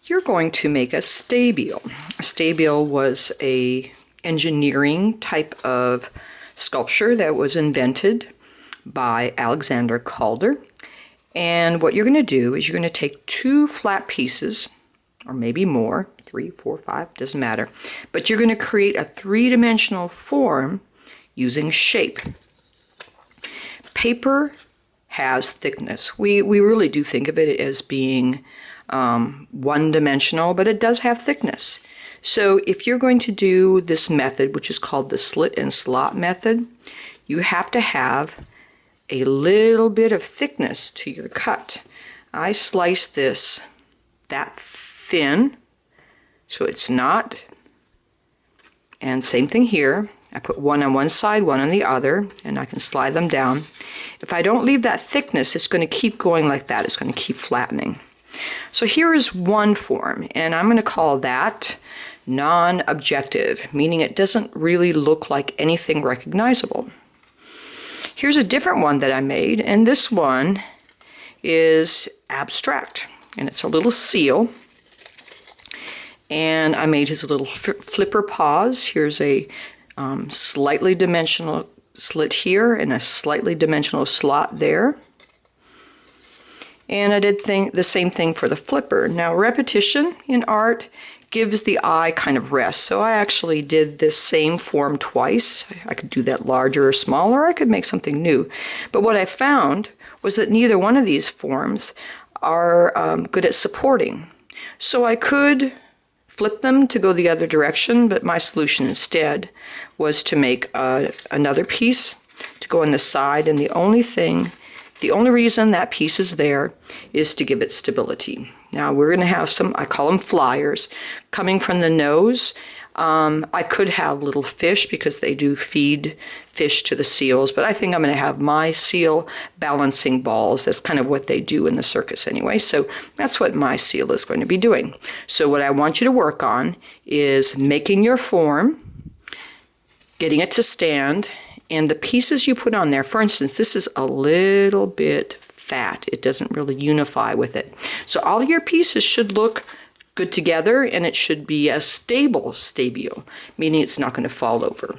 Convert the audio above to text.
you're going to make a stabile. A stabile was a engineering type of sculpture that was invented by Alexander Calder. And what you're going to do is you're going to take two flat pieces, or maybe more, 3, 4, 5, doesn't matter, but you're going to create a three-dimensional form using shape. Paper has thickness. We really do think of it as being one-dimensional, but it does have thickness. So if you're going to do this method, which is called the slit and slot method, you have to have a little bit of thickness to your cut. I slice this that thin, so it's not, and same thing here. I put one on one side, one on the other, and I can slide them down. If I don't leave that thickness, it's going to keep going like that. It's going to keep flattening. So here is one form, and I'm going to call that non-objective, meaning it doesn't really look like anything recognizable. Here's a different one that I made, and this one is abstract, and it's a little seal. And I made his little flipper paws. Here's a slightly dimensional slit here and a slightly dimensional slot there. And I did the same thing for the flipper. Now, repetition in art gives the eye kind of rest. So I actually did this same form twice. I could do that larger or smaller, or I could make something new. But what I found was that neither one of these forms are good at supporting. So I could flip them to go the other direction, but my solution instead was to make another piece to go on the side, and the only reason that piece is there is to give it stability. Now we're going to have some, I call them flyers, coming from the nose. I could have little fish because they do feed fish to the seals, but I think I'm going to have my seal balancing balls. That's kind of what they do in the circus anyway, so that's what my seal is going to be doing. So what I want you to work on is making your form, getting it to stand, and the pieces you put on there. For instance, this is a little bit fat. It doesn't really unify with it. So all your pieces should look good together, and it should be a stable stabile, meaning it's not going to fall over.